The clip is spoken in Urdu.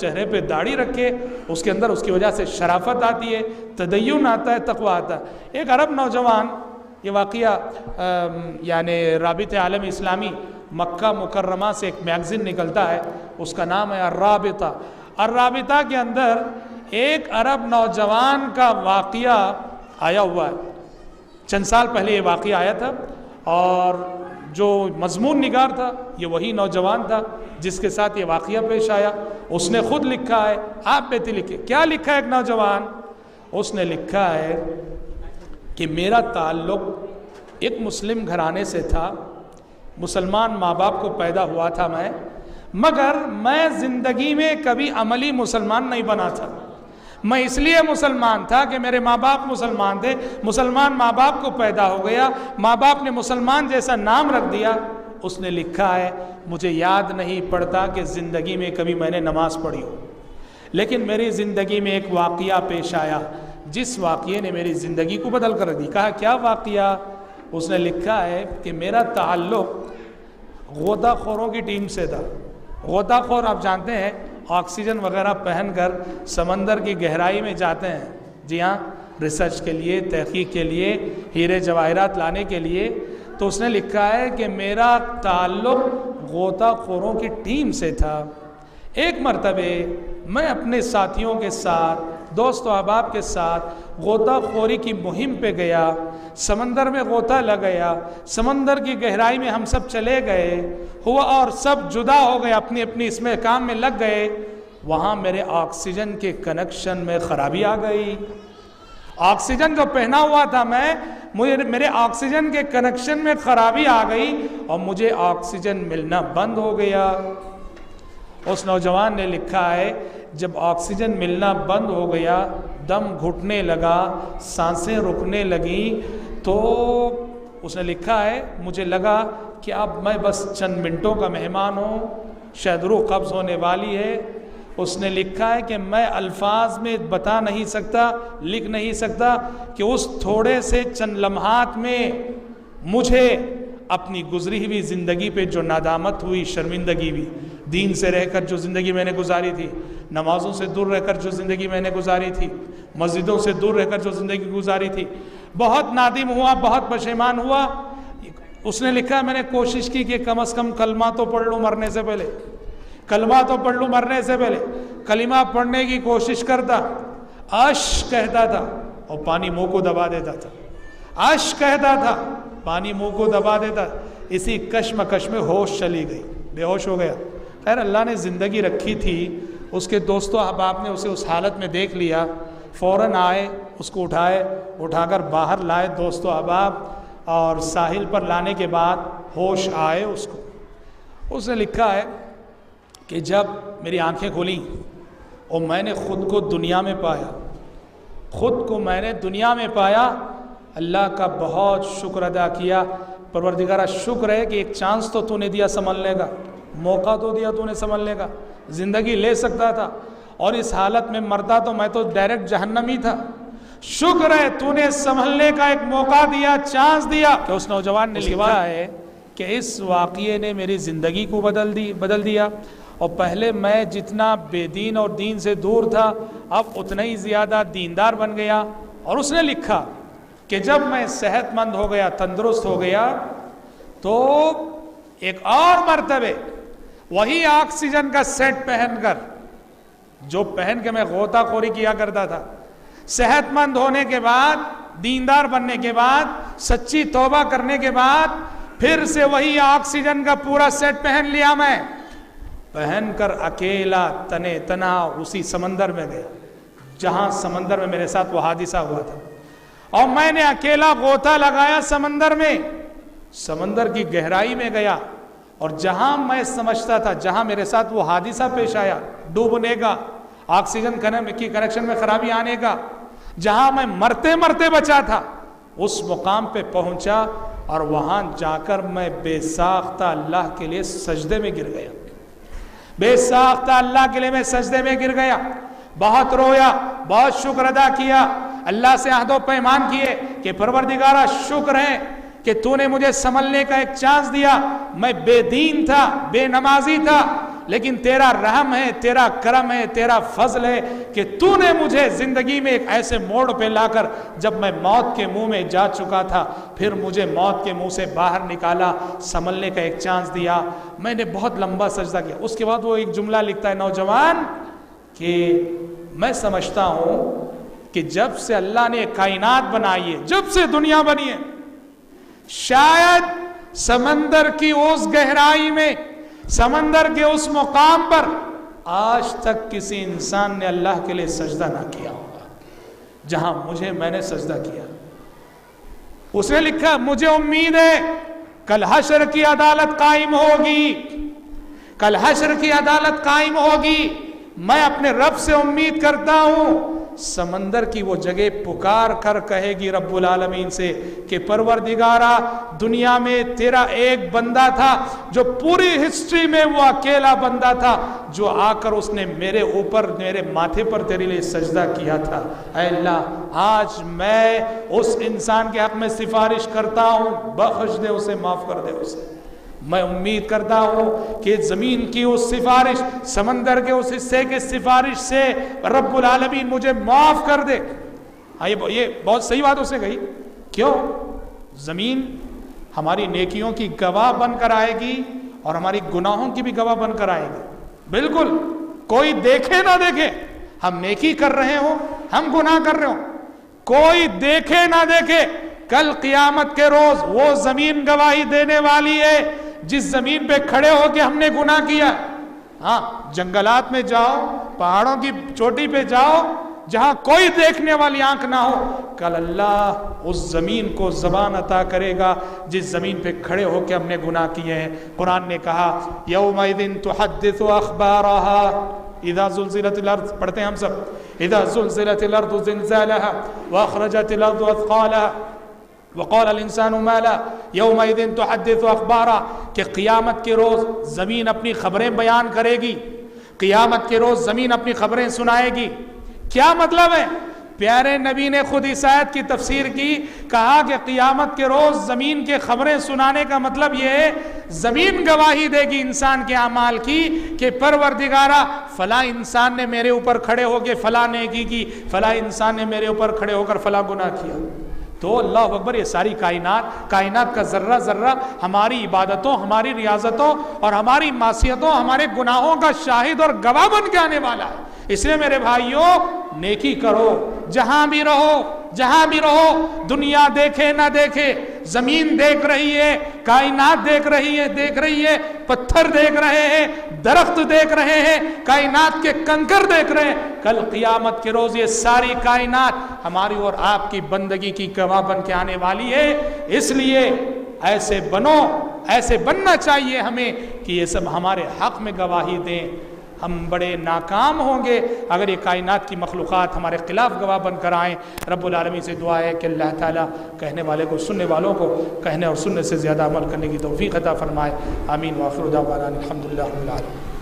چہرے پہ داڑھی رکھے، اس کے اندر اس کی وجہ سے شرافت آتی ہے، تدین آتا ہے، تقوی آتا ہے۔ ایک عرب نوجوان، یہ واقعہ یعنی رابطہ عالم اسلامی مکہ مکرمہ سے ایک میگزین نکلتا ہے، اس کا نام ہے الرابطہ۔ الرابطہ کے اندر ایک عرب نوجوان کا واقعہ آیا ہوا ہے، چند سال پہلے یہ واقعہ آیا تھا، اور جو مضمون نگار تھا یہ وہی نوجوان تھا جس کے ساتھ یہ واقعہ پیش آیا۔ اس نے خود لکھا ہے، آپ بیتی لکھے، کیا لکھا ہے ایک نوجوان؟ اس نے لکھا ہے کہ میرا تعلق ایک مسلم گھرانے سے تھا، مسلمان ماں باپ کو پیدا ہوا تھا میں، مگر میں زندگی میں کبھی عملی مسلمان نہیں بنا تھا۔ میں اس لیے مسلمان تھا کہ میرے ماں باپ مسلمان تھے، مسلمان ماں باپ کو پیدا ہو گیا، ماں باپ نے مسلمان جیسا نام رکھ دیا۔ اس نے لکھا ہے مجھے یاد نہیں پڑتا کہ زندگی میں کبھی میں نے نماز پڑھی ہو، لیکن میری زندگی میں ایک واقعہ پیش آیا جس واقعے نے میری زندگی کو بدل کر دی۔ کہا کیا واقعہ؟ اس نے لکھا ہے کہ میرا تعلق غوطہ خوروں کی ٹیم سے تھا۔ غوطہ خور آپ جانتے ہیں آکسیجن وغیرہ پہن کر سمندر کی گہرائی میں جاتے ہیں، جی ہاں، ریسرچ کے لیے، تحقیق کے لیے، ہیرے جواہرات لانے کے لیے۔ تو اس نے لکھا ہے کہ میرا تعلق غوطہ خوروں کی ٹیم سے تھا۔ ایک مرتبہ میں اپنے ساتھیوں کے ساتھ، دوست و احباب کے ساتھ غوطہ خوری کی مہم پہ گیا، سمندر میں غوطہ لگایا، سمندر کی گہرائی میں ہم سب چلے گئے، ہوا اور سب جدا ہو گئے، اپنی اپنی اس میں کام میں لگ گئے۔ وہاں میرے آکسیجن کے کنیکشن میں خرابی آ گئی، آکسیجن جو پہنا ہوا تھا میرے آکسیجن کے کنیکشن میں خرابی آ گئی اور مجھے آکسیجن ملنا بند ہو گیا۔ اس نوجوان نے لکھا ہے جب آکسیجن ملنا بند ہو گیا، دم گھٹنے لگا، سانسیں رکنے لگیں، تو اس نے لکھا ہے مجھے لگا کہ اب میں بس چند منٹوں کا مہمان ہوں، شاید روح قبض ہونے والی ہے۔ اس نے لکھا ہے کہ میں الفاظ میں بتا نہیں سکتا، لکھ نہیں سکتا کہ اس تھوڑے سے چند لمحات میں مجھے اپنی گزری ہوئی زندگی پہ جو ندامت ہوئی، شرمندگی ہوئی، دین سے رہ کر جو زندگی میں نے گزاری تھی، نمازوں سے دور رہ کر جو زندگی میں نے گزاری تھی، مسجدوں سے دور رہ کر جو زندگی گزاری تھی، بہت نادم ہوا، بہت پشیمان ہوا۔ اس نے لکھا میں نے کوشش کی کہ کم از کم کلمہ تو پڑھ لوں مرنے سے پہلے، کلمہ تو پڑھ لوں مرنے سے پہلے۔ کلمہ پڑھنے کی کوشش کرتا، عش کہتا تھا اور پانی منہ کو دبا دیتا تھا، عش کہتا تھا، پانی منہ کو دبا دیتا، اسی کشمکش میں ہوش چلی گئی، بے ہوش ہو گیا۔ خیر اللہ نے زندگی رکھی تھی، اس کے دوستوں احباب نے اسے اس حالت میں دیکھ لیا، فوراً آئے، اس کو اٹھا کر باہر لائے دوستوں احباب، اور ساحل پر لانے کے بعد ہوش آئے اس کو۔ اس نے لکھا ہے کہ جب میری آنکھیں کھولیں اور میں نے خود کو دنیا میں پایا، خود کو میں نے دنیا میں پایا، اللہ کا بہت شکر ادا کیا۔ پروردگارہ شکر ہے کہ ایک چانس تو تو نے دیا سنبھلنے کا، موقع تو دیا تو نے سنبھلنے کا، زندگی لے سکتا تھا اور اس حالت میں مرتا تو میں تو ڈائریکٹ جہنمی تھا، شکر ہے تو نے سنبھلنے کا ایک موقع دیا، چانس دیا۔ کہ اس نوجوان نے لکھا ہے کہ اس واقعے نے میری زندگی کو بدل دیا، اور پہلے میں جتنا بے دین اور دین سے دور تھا اب اتنا ہی زیادہ دیندار بن گیا۔ اور اس نے لکھا کہ جب میں صحت مند ہو گیا، تندرست ہو گیا، تو ایک اور مرتبہ وہی آکسیجن کا سیٹ پہن کر جو پہن کے میں غوطہ خوری کیا کرتا تھا، صحت مند ہونے کے بعد، دیندار بننے کے بعد، سچی توبہ کرنے کے بعد، پھر سے وہی آکسیجن کا پورا سیٹ پہن لیا، میں پہن کر اکیلا تنہا اسی سمندر میں گیا جہاں سمندر میں میرے ساتھ وہ حادثہ ہوا تھا، اور میں نے اکیلا غوطہ لگایا سمندر میں، سمندر کی گہرائی میں گیا، اور جہاں میں سمجھتا تھا جہاں میرے ساتھ وہ حادثہ پیش آیا، ڈوبنے کا، آکسیجن کی کنیکشن میں خرابی آنے کا، جہاں میں مرتے مرتے بچا تھا، اس مقام پہ پہنچا، اور وہاں جا کر میں بے ساختہ اللہ کے لیے سجدے میں گر گیا، بے ساختہ اللہ کے لیے میں سجدے میں گر گیا، بہت رویا، بہت شکر ادا کیا، اللہ سے عہد و پیمان کیے کہ پروردگارہ شکر ہے کہ تو نے مجھے سنبھلنے کا ایک چانس دیا، میں بے دین تھا، بے نمازی تھا، لیکن تیرا رحم ہے، تیرا کرم ہے، تیرا فضل ہے کہ تو نے مجھے زندگی میں ایک ایسے موڑ پہ لا کر جب میں موت کے منہ میں جا چکا تھا پھر مجھے موت کے منہ سے باہر نکالا، سنبھلنے کا ایک چانس دیا، میں نے بہت لمبا سجدہ کیا۔ اس کے بعد وہ ایک جملہ لکھتا ہے نوجوان کہ میں سمجھتا ہوں کہ جب سے اللہ نے کائنات بنائی ہے، جب سے دنیا بنی ہے، شاید سمندر کی اس گہرائی میں، سمندر کے اس مقام پر آج تک کسی انسان نے اللہ کے لیے سجدہ نہ کیا ہوگا جہاں میں نے سجدہ کیا۔ اس نے لکھا مجھے امید ہے کل حشر کی عدالت قائم ہوگی، کل حشر کی عدالت قائم ہوگی، میں اپنے رب سے امید کرتا ہوں سمندر کی وہ جگہ پکار کر کہے گی رب العالمین سے کہ پروردگارا دنیا میں تیرا ایک بندہ تھا جو پوری ہسٹری میں وہ اکیلا بندہ تھا جو آ کر اس نے میرے اوپر، میرے ماتھے پر تیرے لیے سجدہ کیا تھا، اے اللہ آج میں اس انسان کے حق میں سفارش کرتا ہوں، بخش دے اسے، معاف کر دے اسے۔ میں امید کرتا ہوں کہ زمین کی اس سفارش، سمندر کے اس حصے کے سفارش سے رب العالمین مجھے معاف کر دے۔ یہ بہت صحیح بات اس نے کہی۔ کیوں؟ زمین ہماری نیکیوں کی گواہ بن کر آئے گی اور ہماری گناہوں کی بھی گواہ بن کر آئے گی۔ بالکل، کوئی دیکھے نہ دیکھے، ہم نیکی کر رہے ہوں، ہم گناہ کر رہے ہوں، کوئی دیکھے نہ دیکھے، کل قیامت کے روز وہ زمین گواہی دینے والی ہے جس زمین پہ کھڑے ہو کے ہم نے گناہ کیا۔ ہاں، جنگلات میں جاؤ، پہاڑوں کی چوٹی پہ جاؤ، جہاں کوئی دیکھنے والی آنکھ نہ ہو، کل اللہ اس زمین کو زبان عطا کرے گا جس زمین پہ کھڑے ہو کے ہم نے گناہ کیے ہیں۔ قرآن نے کہا یومئذ تحدث اخبارها اذا زلزلت الارض، پڑھتے ہیں ہم سب، اذا زلزلت الارض زلزالها واخرجت الارض اثقالها وقال الانسان ما لا یومئذ تحدث اخبارها، کہ قیامت کے روز زمین اپنی خبریں بیان کرے گی، قیامت کے روز زمین اپنی خبریں سنائے گی۔ کیا مطلب ہے؟ پیارے نبی نے خود اس آیت کی تفسیر کی، کہا کہ قیامت کے روز زمین کے خبریں سنانے کا مطلب یہ ہے زمین گواہی دے گی انسان کے اعمال کی کہ پروردگارا فلاں انسان نے میرے اوپر کھڑے ہو کے فلاں نیکی کی، فلاں انسان نے میرے اوپر کھڑے ہو کر فلاں گناہ کیا۔ تو اللہ اکبر، یہ ساری کائنات کا ذرہ ذرہ ہماری عبادتوں، ہماری ریاضتوں اور ہماری معصیتوں، ہمارے گناہوں کا شاہد اور گواہ بن کے آنے والا ہے۔ اس لیے میرے بھائیوں، نیکی کرو، جہاں بھی رہو، جہاں بھی رہو، دنیا دیکھے نہ دیکھے، زمین دیکھ رہی ہے، کائنات دیکھ رہی ہے، پتھر دیکھ رہے ہیں، درخت دیکھ رہے ہیں، کائنات کے کنکر دیکھ رہے ہیں، کل قیامت کے روز یہ ساری کائنات ہماری اور آپ کی بندگی کی گواہ بن کے آنے والی ہے۔ اس لیے ایسے بنو، ایسے بننا چاہیے ہمیں کہ یہ سب ہمارے حق میں گواہی دیں۔ ہم بڑے ناکام ہوں گے اگر یہ کائنات کی مخلوقات ہمارے خلاف گواہ بن کر آئیں۔ رب العالمین سے دعا ہے کہ اللہ تعالیٰ کہنے والے کو، سننے والوں کو کہنے اور سننے سے زیادہ عمل کرنے کی توفیق عطا فرمائے۔ آمین۔ وآخر دعوانا الحمدللہ رب العالمین۔